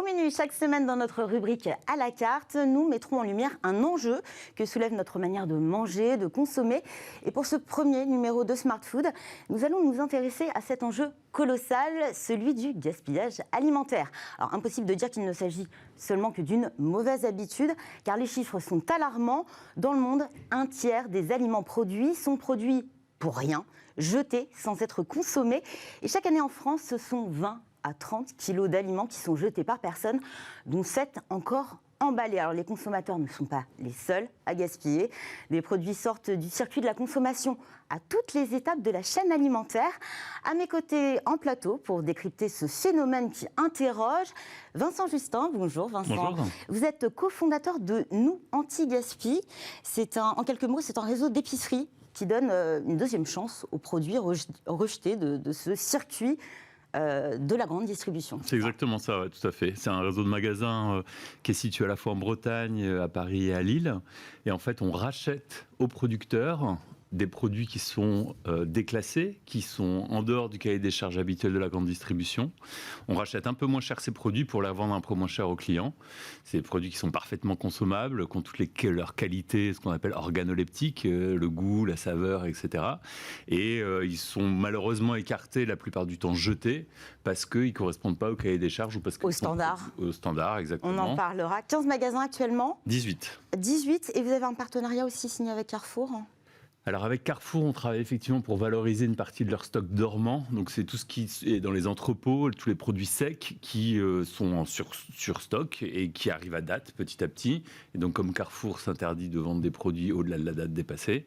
menu, chaque semaine dans notre rubrique à la carte, nous mettrons en lumière un enjeu que soulève notre manière de manger, de consommer. Et pour ce premier numéro de Smart Food, nous allons nous intéresser à cet enjeu colossal, celui du gaspillage alimentaire. Alors impossible de dire qu'il ne s'agit seulement que d'une mauvaise habitude, car les chiffres sont alarmants. Dans le monde, un tiers des aliments produits sont produits pour rien, jetés sans être consommés. Et chaque année en France, ce sont 20 à 30 kilos d'aliments qui sont jetés par personne, dont 7 encore emballés. Alors les consommateurs ne sont pas les seuls à gaspiller. Des produits sortent du circuit de la consommation à toutes les étapes de la chaîne alimentaire. À mes côtés en plateau, pour décrypter ce phénomène qui interroge, Vincent Justin. Bonjour Vincent. Bonjour. Vous êtes cofondateur de Nous Anti-Gaspi. En quelques mots, c'est un réseau d'épicerie qui donne une deuxième chance aux produits rejetés de ce circuit de la grande distribution. C'est exactement ça, ouais, tout à fait. C'est un réseau de magasins qui est situé à la fois en Bretagne, à Paris et à Lille. Et en fait, on rachète aux producteurs des produits qui sont déclassés, qui sont en dehors du cahier des charges habituel de la grande distribution. On rachète un peu moins cher ces produits pour les revendre un peu moins cher aux clients. C'est des produits qui sont parfaitement consommables, qui ont toutes leurs qualités, ce qu'on appelle organoleptiques, le goût, la saveur, etc. Et ils sont malheureusement écartés, la plupart du temps jetés, parce qu'ils ne correspondent pas au cahier des charges ou parce qu'ils au standard. Au standard, exactement. On en parlera. 15 magasins actuellement. 18. 18, et vous avez un partenariat aussi signé avec Carrefour. Alors avec Carrefour, on travaille effectivement pour valoriser une partie de leur stock dormant. Donc c'est tout ce qui est dans les entrepôts, tous les produits secs qui sont en surstock et qui arrivent à date petit à petit. Et donc comme Carrefour s'interdit de vendre des produits au-delà de la date dépassée,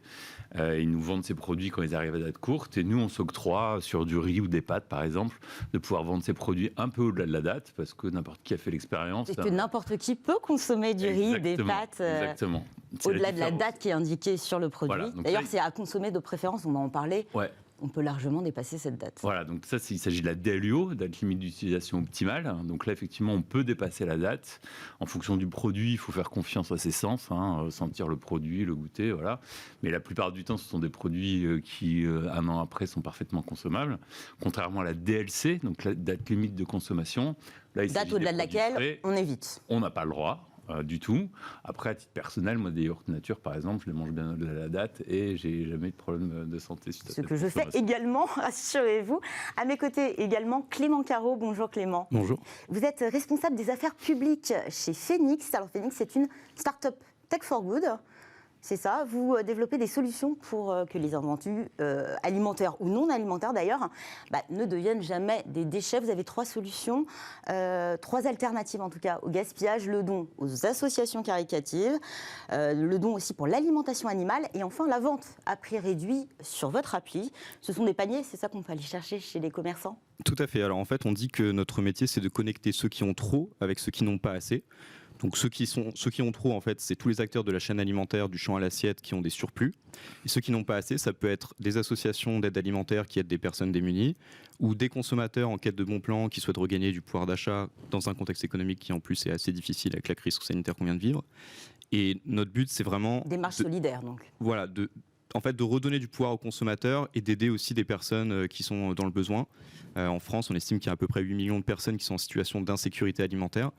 ils nous vendent ces produits quand ils arrivent à date courte. Et nous, on s'octroie sur du riz ou des pâtes, par exemple, de pouvoir vendre ces produits un peu au-delà de la date, parce que n'importe qui a fait l'expérience. Et que n'importe qui peut consommer du riz, des pâtes. Exactement. Au-delà de la date qui est indiquée sur le produit. Voilà, d'ailleurs, c'est à consommer de préférence, on va en parler. Ouais. On peut largement dépasser cette date. Voilà, donc ça, il s'agit de la DLUO, date limite d'utilisation optimale. Donc là, effectivement, on peut dépasser la date. En fonction du produit, il faut faire confiance à ses sens, sentir le produit, le goûter, voilà. Mais la plupart du temps, ce sont des produits qui, un an après, sont parfaitement consommables. Contrairement à la DLC, donc la date limite de consommation. Là, date au-delà de laquelle on évite. On n'a pas le droit. Du tout. Après, à titre personnel, moi, des yaourts nature, par exemple, je les mange bien au-delà de la date et j'ai jamais eu de problème de santé. Ce que je fais également, rassurez-vous. À mes côtés également, Clément Carreau. Bonjour Clément. Bonjour. Vous êtes responsable des affaires publiques chez Phoenix. Alors Phoenix, c'est une start-up Tech for Good. C'est ça, vous développez des solutions pour que les invendus alimentaires ou non alimentaires d'ailleurs ne deviennent jamais des déchets. Vous avez 3 solutions, 3 alternatives en tout cas au gaspillage, le don aux associations caritatives, le don aussi pour l'alimentation animale et enfin la vente à prix réduit sur votre appli. Ce sont des paniers, c'est ça qu'on peut aller chercher chez les commerçants ? Tout à fait. Alors en fait, on dit que notre métier, c'est de connecter ceux qui ont trop avec ceux qui n'ont pas assez. Donc ceux qui ont trop, en fait, c'est tous les acteurs de la chaîne alimentaire, du champ à l'assiette, qui ont des surplus. Et ceux qui n'ont pas assez, ça peut être des associations d'aide alimentaire qui aident des personnes démunies, ou des consommateurs en quête de bons plans qui souhaitent regagner du pouvoir d'achat dans un contexte économique qui en plus est assez difficile avec la crise sanitaire qu'on vient de vivre. Et notre but, c'est vraiment... Démarche solidaire, donc. Voilà, de redonner du pouvoir aux consommateurs et d'aider aussi des personnes qui sont dans le besoin. En France, on estime qu'il y a à peu près 8 millions de personnes qui sont en situation d'insécurité alimentaire.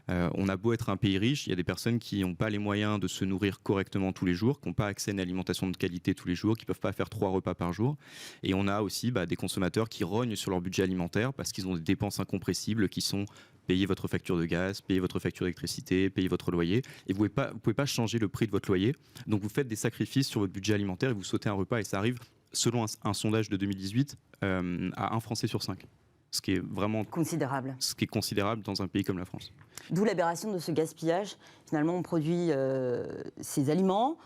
On a beau être un pays riche, il y a des personnes qui n'ont pas les moyens de se nourrir correctement tous les jours, qui n'ont pas accès à une alimentation de qualité tous les jours, qui ne peuvent pas faire 3 repas par jour. Et on a aussi des consommateurs qui rognent sur leur budget alimentaire parce qu'ils ont des dépenses incompressibles qui sont payer votre facture de gaz, payer votre facture d'électricité, payer votre loyer. Et vous ne pouvez pas changer le prix de votre loyer. Donc vous faites des sacrifices sur votre budget alimentaire et vous sautez un repas et ça arrive, selon un sondage de 2018, à 1 Français sur 5. Ce qui est vraiment considérable. Ce qui est considérable dans un pays comme la France. D'où l'aberration de ce gaspillage. Finalement, on produit ces aliments,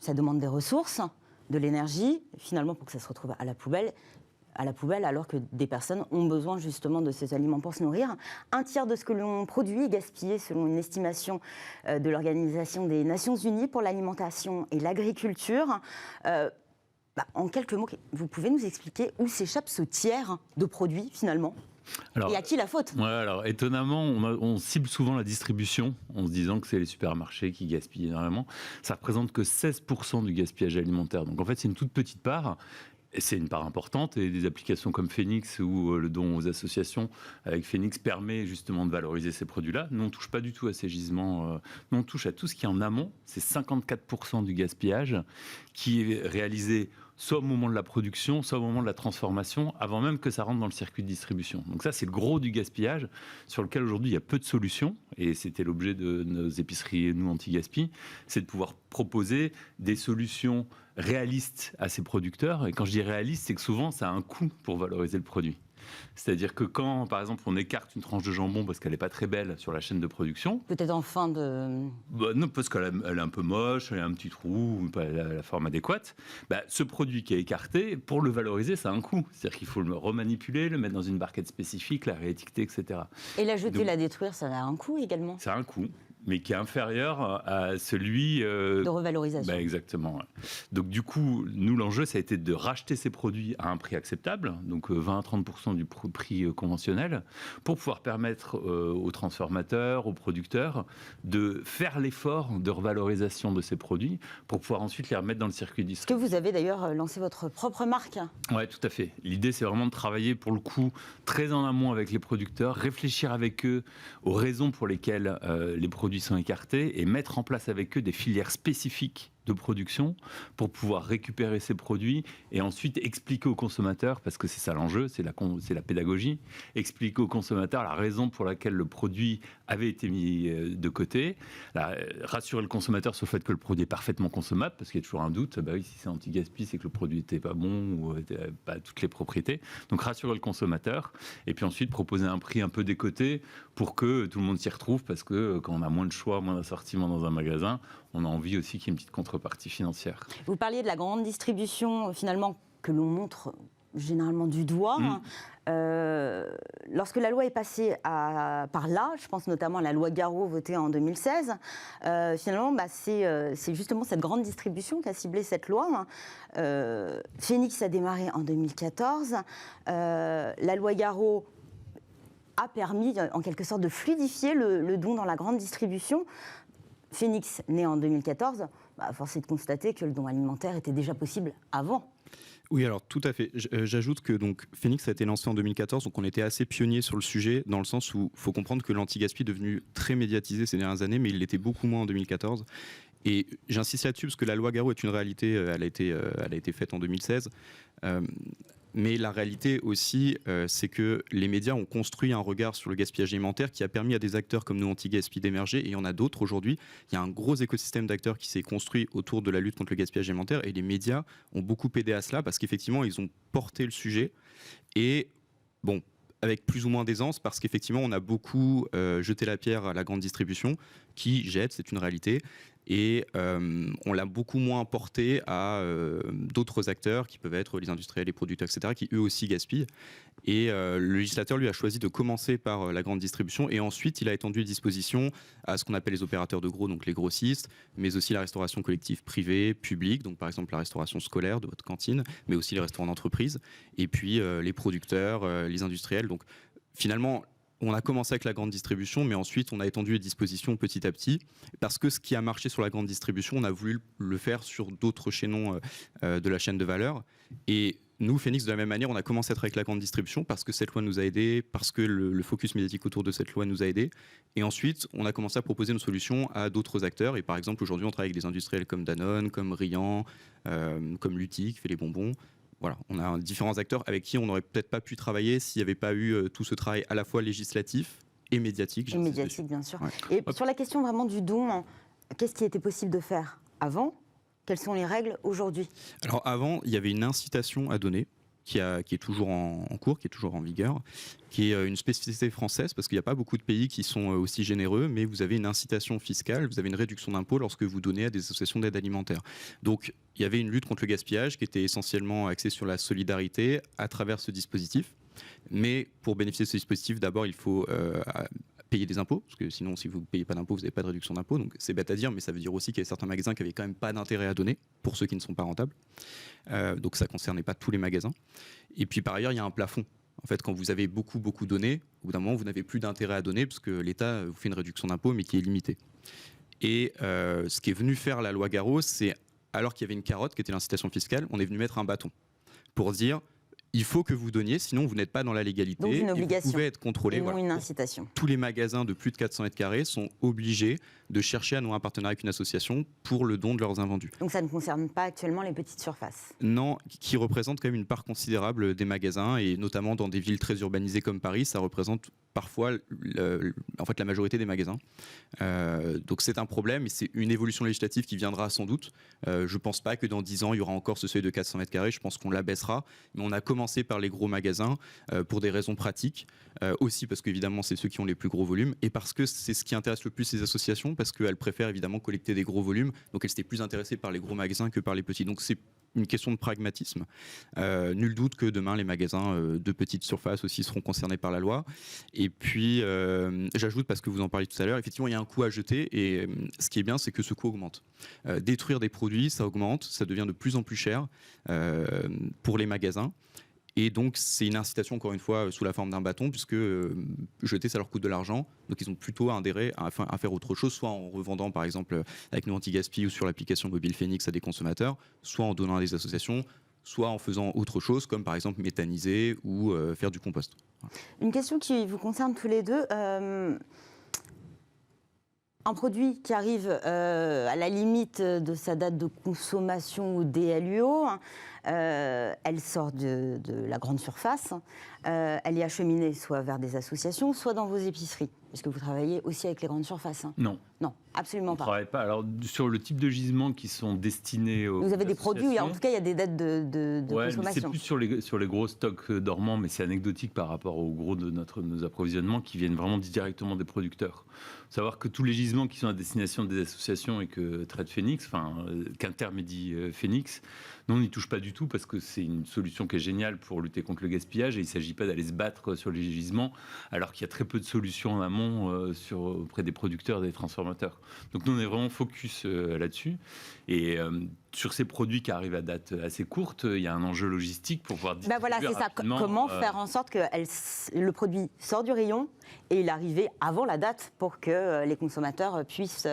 ça demande des ressources, de l'énergie, finalement pour que ça se retrouve à la poubelle, alors que des personnes ont besoin justement de ces aliments pour se nourrir. Un tiers de ce que l'on produit est gaspillé selon une estimation de l'Organisation des Nations Unies pour l'alimentation et l'agriculture. En quelques mots, vous pouvez nous expliquer où s'échappe ce tiers de produits finalement ? Et à qui la faute ? Alors étonnamment, on cible souvent la distribution en se disant que c'est les supermarchés qui gaspillent énormément. Ça représente que 16% du gaspillage alimentaire. Donc en fait, c'est une toute petite part. Et c'est une part importante, et des applications comme Phoenix ou le don aux associations avec Phoenix permet justement de valoriser ces produits-là. Nous, on ne touche pas du tout à ces gisements. Nous, on touche à tout ce qui est en amont. C'est 54% du gaspillage qui est réalisé soit au moment de la production, soit au moment de la transformation, avant même que ça rentre dans le circuit de distribution. Donc ça, c'est le gros du gaspillage, sur lequel aujourd'hui il y a peu de solutions, et c'était l'objet de nos épiceries, nous, anti-gaspi, c'est de pouvoir proposer des solutions réalistes à ces producteurs. Et quand je dis réaliste, c'est que souvent, ça a un coût pour valoriser le produit. C'est-à-dire que quand, par exemple, on écarte une tranche de jambon parce qu'elle n'est pas très belle sur la chaîne de production... Peut-être en fin de... non, parce qu'elle est un peu moche, elle a un petit trou, pas la forme adéquate. Ce produit qui est écarté, pour le valoriser, ça a un coût. C'est-à-dire qu'il faut le remanipuler, le mettre dans une barquette spécifique, la réétiqueter, etc. Et la jeter, la détruire, ça a un coût également. Ça a un coût, mais qui est inférieur à celui... de revalorisation. Exactement. Ouais. Donc du coup, nous, l'enjeu, ça a été de racheter ces produits à un prix acceptable, donc 20 à 30% du prix conventionnel, pour pouvoir permettre aux transformateurs, aux producteurs, de faire l'effort de revalorisation de ces produits, pour pouvoir ensuite les remettre dans le circuit Est-ce distribution. que vous avez d'ailleurs lancé votre propre marque? Oui, tout à fait. L'idée, c'est vraiment de travailler, pour le coup, très en amont avec les producteurs, réfléchir avec eux aux raisons pour lesquelles les produits sont écartés, et mettre en place avec eux des filières spécifiques de production pour pouvoir récupérer ces produits et ensuite expliquer aux consommateurs, parce que c'est ça l'enjeu, c'est la pédagogie, expliquer aux consommateurs la raison pour laquelle le produit avait été mis de côté, rassurer le consommateur sur le fait que le produit est parfaitement consommable, parce qu'il y a toujours un doute, oui, si c'est anti-gaspi, c'est que le produit n'était pas bon ou n'avait pas toutes les propriétés. Donc rassurer le consommateur, et puis ensuite proposer un prix un peu décoté pour que tout le monde s'y retrouve, parce que quand on a moins de choix, moins d'assortiment dans un magasin, on a envie aussi qu'il y ait une petite contrepartie financière. Vous parliez de la grande distribution, finalement, que l'on montre généralement du doigt. Lorsque la loi est passée par là, je pense notamment à la loi Garot votée en 2016, finalement, c'est justement cette grande distribution qui a ciblé cette loi. Phoenix a démarré en 2014. La loi Garot a permis, en quelque sorte, de fluidifier le don dans la grande distribution. Phoenix, né en 2014, force est de constater que le don alimentaire était déjà possible avant. Oui, alors tout à fait. J'ajoute que donc, Phoenix a été lancé en 2014, donc on était assez pionniers sur le sujet, dans le sens où il faut comprendre que l'anti-gaspi est devenu très médiatisé ces dernières années, mais il l'était beaucoup moins en 2014. Et j'insiste là-dessus parce que la loi Garot est une réalité, elle a été faite en 2016. Mais la réalité aussi, c'est que les médias ont construit un regard sur le gaspillage alimentaire qui a permis à des acteurs comme nous, Anti-Gaspi, d'émerger. Et il y en a d'autres aujourd'hui. Il y a un gros écosystème d'acteurs qui s'est construit autour de la lutte contre le gaspillage alimentaire. Et les médias ont beaucoup aidé à cela parce qu'effectivement, ils ont porté le sujet. Et bon, avec plus ou moins d'aisance, parce qu'effectivement, on a beaucoup jeté la pierre à la grande distribution, qui jette, c'est une réalité. Et on l'a beaucoup moins porté à d'autres acteurs qui peuvent être les industriels, les producteurs, etc., qui eux aussi gaspillent. Et le législateur, lui, a choisi de commencer par la grande distribution et ensuite il a étendu les dispositions à ce qu'on appelle les opérateurs de gros, donc les grossistes, mais aussi la restauration collective privée, publique, donc par exemple la restauration scolaire de votre cantine, mais aussi les restaurants d'entreprise, et puis les producteurs, les industriels. Donc finalement, on a commencé avec la grande distribution, mais ensuite on a étendu les dispositions petit à petit, parce que ce qui a marché sur la grande distribution, on a voulu le faire sur d'autres chaînons de la chaîne de valeur. Et nous, Phoenix, de la même manière, on a commencé à être avec la grande distribution parce que cette loi nous a aidés, parce que le focus médiatique autour de cette loi nous a aidés. Et ensuite, on a commencé à proposer nos solutions à d'autres acteurs. Et par exemple, aujourd'hui, on travaille avec des industriels comme Danone, comme Riant, comme Lutti, qui fait les bonbons. Voilà, on a différents acteurs avec qui on n'aurait peut-être pas pu travailler s'il n'y avait pas eu tout ce travail à la fois législatif et médiatique. Et médiatique, bien sûr. Ouais. Et sur la question vraiment du don, qu'est-ce qui était possible de faire avant ? Quelles sont les règles aujourd'hui ? Alors avant, il y avait une incitation à donner qui est toujours en cours, qui est toujours en vigueur, qui est une spécificité française parce qu'il n'y a pas beaucoup de pays qui sont aussi généreux, mais vous avez une incitation fiscale, vous avez une réduction d'impôt lorsque vous donnez à des associations d'aide alimentaire. Donc il y avait une lutte contre le gaspillage qui était essentiellement axée sur la solidarité à travers ce dispositif. Mais pour bénéficier de ce dispositif, d'abord il faut payer des impôts, parce que sinon si vous ne payez pas d'impôts, vous n'avez pas de réduction d'impôts, donc c'est bête à dire, mais ça veut dire aussi qu'il y a certains magasins qui n'avaient quand même pas d'intérêt à donner, pour ceux qui ne sont pas rentables, donc ça ne concernait pas tous les magasins. Et puis par ailleurs, il y a un plafond. En fait, quand vous avez beaucoup donné, au bout d'un moment, vous n'avez plus d'intérêt à donner, parce que l'État vous fait une réduction d'impôts, mais qui est limitée. Et ce qui est venu faire la loi Garot, c'est, alors qu'il y avait une carotte, qui était l'incitation fiscale, on est venu mettre un bâton. pour dire il faut que vous donniez, sinon vous n'êtes pas dans la légalité. Donc une et obligation. vous pouvez être contrôlé. Et non une incitation. Tous les magasins de plus de 400 mètres carrés sont obligés de chercher à nouer un partenariat avec une association pour le don de leurs invendus. Donc ça ne concerne pas actuellement les petites surfaces? Non, qui représente quand même une part considérable des magasins, et notamment dans des villes très urbanisées comme Paris, ça représente parfois la majorité des magasins. Donc c'est un problème, et c'est une évolution législative qui viendra sans doute. Je ne pense pas que dans 10 ans, il y aura encore ce seuil de 400 mètres carrés, je pense qu'on l'abaissera, mais on a commencé par les gros magasins pour des raisons pratiques, aussi parce qu'évidemment c'est ceux qui ont les plus gros volumes, et parce que c'est ce qui intéresse le plus les associations, parce qu'elles préfèrent évidemment collecter des gros volumes, donc elles étaient plus intéressées par les gros magasins que par les petits. Donc c'est une question de pragmatisme. Nul doute que demain les magasins de petite surface aussi seront concernés par la loi. Et puis j'ajoute, parce que vous en parliez tout à l'heure, effectivement il y a un coût à jeter, et ce qui est bien c'est que ce coût augmente. Détruire des produits, ça augmente, ça devient de plus en plus cher pour les magasins. Et donc, c'est une incitation, encore une fois, sous la forme d'un bâton, puisque jeter, ça leur coûte de l'argent. Donc, ils ont plutôt intérêt à faire autre chose, soit en revendant, par exemple, avec nos anti-gaspi ou sur l'application mobile Phoenix à des consommateurs, soit en donnant à des associations, soit en faisant autre chose, comme par exemple méthaniser ou faire du compost. Une question qui vous concerne tous les deux. Un produit qui arrive à la limite de sa date de consommation ou DLUO, elle sort de la grande surface, elle est acheminée soit vers des associations, soit dans vos épiceries. Est-ce que vous travaillez aussi avec les grandes surfaces? Non. Non, absolument pas. On ne travaille pas. Alors, sur le type de gisements qui sont destinés aux Vous avez des produits où, en tout cas, il y a des dates de consommation. C'est plus sur les gros stocks dormants, mais c'est anecdotique par rapport au gros de nos approvisionnements qui viennent vraiment directement des producteurs. Il faut savoir que tous les gisements qui sont à destination des associations et que traite Phoenix, qu'intermédie Phoenix, nous, on n'y touche pas du tout parce que c'est une solution qui est géniale pour lutter contre le gaspillage, et il ne s'agit pas d'aller se battre sur les gisements alors qu'il y a très peu de solutions en amont auprès des producteurs et des transformateurs. Donc nous, on est vraiment focus là-dessus. Et sur ces produits qui arrivent à date assez courte, il y a un enjeu logistique pour pouvoir distribuer voilà, c'est ça. Comment faire en sorte que le produit sort du rayon et il arrive avant la date pour que les consommateurs puissent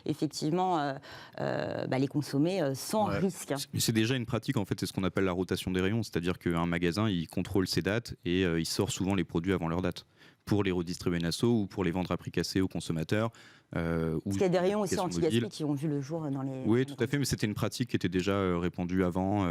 effectivement les consommer sans risque. Mais c'est déjà une pratique, en fait, c'est ce qu'on appelle la rotation des rayons, c'est-à-dire qu'un magasin, il contrôle ses dates et il sort souvent les produits avant leur date, pour les redistribuer en asso ou pour les vendre à prix cassé aux consommateurs. Parce qu'il y a des rayons aussi anti-gaspi qui ont vu le jour dans les... Oui, tout à fait, mais c'était une pratique qui était déjà répandue avant.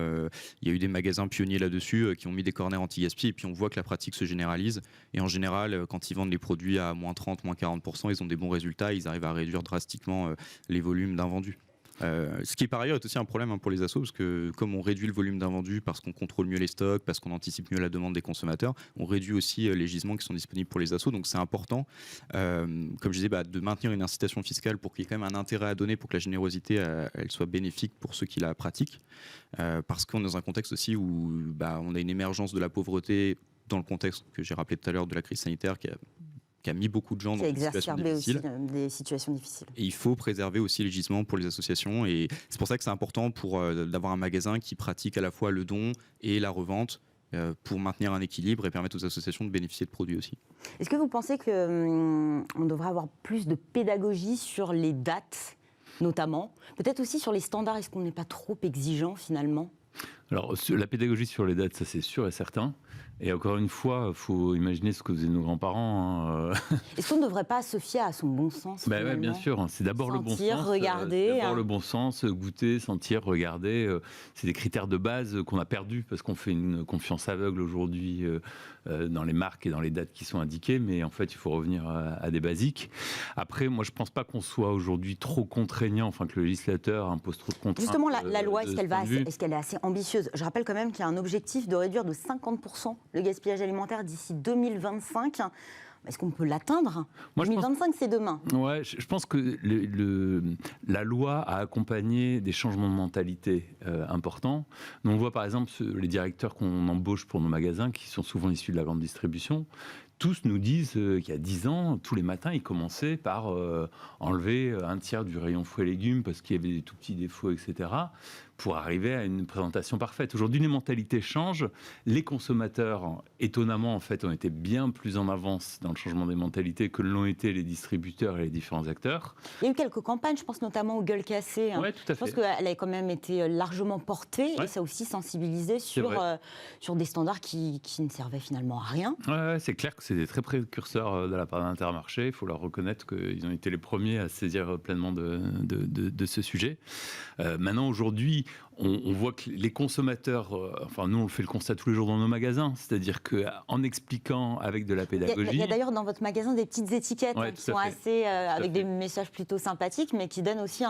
Il y a eu des magasins pionniers là-dessus qui ont mis des corners anti-gaspi, et puis on voit que la pratique se généralise. Et en général, quand ils vendent les produits à moins 30, moins 40%, ils ont des bons résultats, ils arrivent à réduire drastiquement les volumes d'invendus. Ce qui par ailleurs est aussi un problème pour les assos, parce que comme on réduit le volume d'invendus parce qu'on contrôle mieux les stocks, parce qu'on anticipe mieux la demande des consommateurs, on réduit aussi les gisements qui sont disponibles pour les assos. Donc c'est important, comme je disais, de maintenir une incitation fiscale pour qu'il y ait quand même un intérêt à donner, pour que la générosité elle soit bénéfique pour ceux qui la pratiquent, parce qu'on est dans un contexte aussi où on a une émergence de la pauvreté dans le contexte que j'ai rappelé tout à l'heure de la crise sanitaire qui a mis beaucoup de gens dans des situations difficiles. Et il faut préserver aussi les gisements pour les associations, et c'est pour ça que c'est important d'avoir un magasin qui pratique à la fois le don et la revente, pour maintenir un équilibre et permettre aux associations de bénéficier de produits aussi. Est-ce que vous pensez qu'on devrait avoir plus de pédagogie sur les dates, notamment? Peut-être aussi sur les standards, est-ce qu'on n'est pas trop exigeant finalement? Alors, la pédagogie sur les dates, ça c'est sûr et certain. Et encore une fois, il faut imaginer ce que faisaient nos grands-parents. Est-ce qu'on ne devrait pas se fier à son bon sens? Ouais, bien sûr, c'est d'abord le bon sens. Regarder. D'abord le bon sens, goûter, sentir, regarder. C'est des critères de base qu'on a perdus parce qu'on fait une confiance aveugle aujourd'hui dans les marques et dans les dates qui sont indiquées. Mais en fait, il faut revenir à des basiques. Après, moi, je ne pense pas qu'on soit aujourd'hui trop contraignant, que le législateur impose trop de contraintes. Justement, la loi, est-ce qu'elle est assez ambitieuse? Je rappelle quand même qu'il y a un objectif de réduire de 50% le gaspillage alimentaire d'ici 2025. Est-ce qu'on peut l'atteindre? 2025, c'est demain. Ouais, je pense que la loi a accompagné des changements de mentalité importants. Donc on voit par exemple les directeurs qu'on embauche pour nos magasins, qui sont souvent issus de la grande distribution. tous nous disent qu'il y a 10 ans, tous les matins, ils commençaient par enlever un tiers du rayon fruits et légumes parce qu'il y avait des tout petits défauts, etc., pour arriver à une présentation parfaite. Aujourd'hui, les mentalités changent. Les consommateurs, étonnamment, en fait, ont été bien plus en avance dans le changement des mentalités que l'ont été les distributeurs et les différents acteurs. Il y a eu quelques campagnes, je pense notamment aux gueules cassées. Oui, tout à fait. Je pense qu'elle a quand même été largement portée et ça a aussi sensibilisé sur des standards qui ne servaient finalement à rien. Ouais, c'est clair que c'est des très précurseurs de la part d'Intermarché. Il faut leur reconnaître qu'ils ont été les premiers à saisir pleinement de ce sujet. Maintenant, aujourd'hui, on voit que les consommateurs, enfin nous on fait le constat tous les jours dans nos magasins, c'est-à-dire qu'en expliquant avec de la pédagogie... Il y a d'ailleurs dans votre magasin des petites étiquettes qui sont assez, avec des messages plutôt sympathiques, mais qui donnent aussi,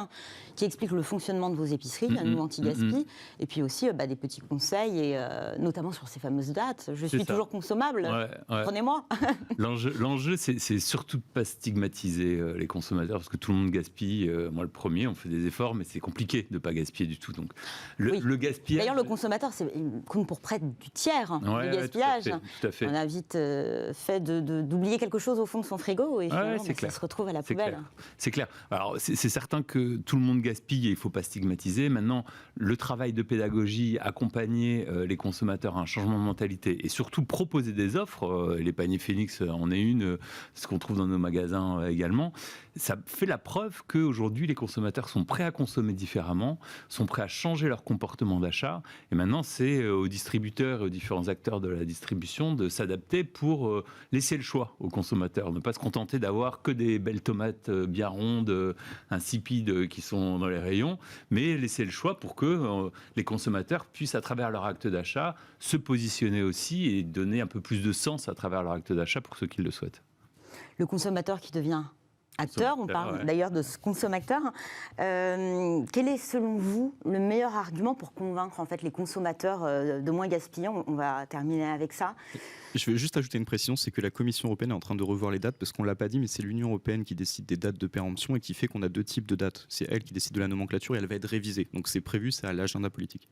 qui expliquent le fonctionnement de vos épiceries, nous anti-gaspi, et puis aussi des petits conseils, et, notamment sur ces fameuses dates. Je suis toujours consommable, prenez-moi. L'enjeu, c'est surtout de ne pas stigmatiser les consommateurs, parce que tout le monde gaspille. Moi le premier, on fait des efforts, mais c'est compliqué de ne pas gaspiller du tout. Donc, le gaspillage... D'ailleurs, le consommateur compte pour près du tiers du gaspillage. Tout à fait. On a vite fait d'oublier quelque chose au fond de son frigo et finalement, ça se retrouve à la poubelle. C'est clair. Alors, c'est certain que tout le monde gaspille et il ne faut pas stigmatiser. Maintenant, le travail de pédagogie, accompagner les consommateurs à un changement de mentalité et surtout proposer des offres, les paniers Phoenix en est une, ce qu'on trouve dans nos magasins également, ça fait la preuve qu'aujourd'hui, les consommateurs sont prêts à consommer différemment, sont prêts à changer leur comportement d'achat. Et maintenant, c'est aux distributeurs et aux différents acteurs de la distribution de s'adapter pour laisser le choix aux consommateurs. Ne pas se contenter d'avoir que des belles tomates bien rondes, insipides qui sont dans les rayons, mais laisser le choix pour que les consommateurs puissent, à travers leur acte d'achat, se positionner aussi et donner un peu plus de sens à travers leur acte d'achat pour ceux qui le souhaitent. Le consommateur qui devient acteur, on parle d'ailleurs de ce consommateur. Quel est selon vous le meilleur argument pour convaincre en fait les consommateurs de moins gaspiller? On va terminer avec ça. Je vais juste ajouter une précision, c'est que la Commission européenne est en train de revoir les dates parce qu'on ne l'a pas dit, mais c'est l'Union européenne qui décide des dates de péremption et qui fait qu'on a deux types de dates. C'est elle qui décide de la nomenclature et elle va être révisée. Donc c'est prévu, c'est à l'agenda politique.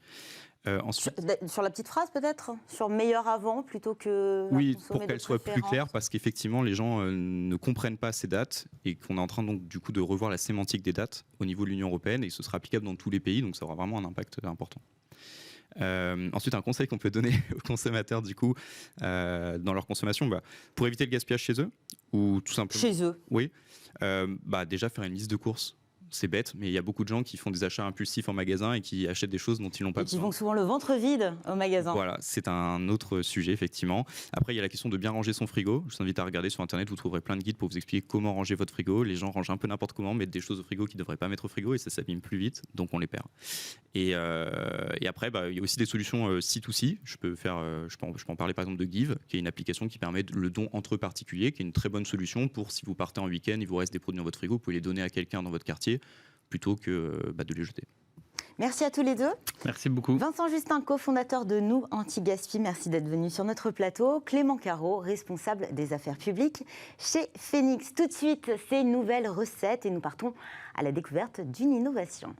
Ensuite... Sur la petite phrase peut-être, sur meilleur avant plutôt que... Oui, pour qu'elle soit plus claire, parce qu'effectivement les gens ne comprennent pas ces dates et qu'on est en train donc du coup de revoir la sémantique des dates au niveau de l'Union européenne et ce sera applicable dans tous les pays, donc ça aura vraiment un impact important. Ensuite, un conseil qu'on peut donner aux consommateurs du coup dans leur consommation, pour éviter le gaspillage chez eux ou tout simplement... Chez eux. Oui, déjà faire une liste de courses. C'est bête, mais il y a beaucoup de gens qui font des achats impulsifs en magasin et qui achètent des choses dont ils n'ont pas besoin. Et qui vont souvent le ventre vide au magasin. Voilà, c'est un autre sujet, effectivement. Après, il y a la question de bien ranger son frigo. Je vous invite à regarder sur Internet, vous trouverez plein de guides pour vous expliquer comment ranger votre frigo. Les gens rangent un peu n'importe comment, mettent des choses au frigo qu'ils ne devraient pas mettre au frigo et ça s'abîme plus vite, donc on les perd. Et après, il y a aussi des solutions C2C. Je peux en parler par exemple de Give, qui est une application qui permet le don entre particuliers, qui est une très bonne solution pour si vous partez en week-end, il vous reste des produits dans votre frigo, vous pouvez les donner à quelqu'un dans votre quartier, plutôt que de les jeter. Merci à tous les deux. Merci beaucoup. Vincent Justin, cofondateur de Nous Anti-Gaspi, merci d'être venu sur notre plateau. Clément Carreau, responsable des affaires publiques chez Phoenix. Tout de suite, ces nouvelles recettes et nous partons à la découverte d'une innovation.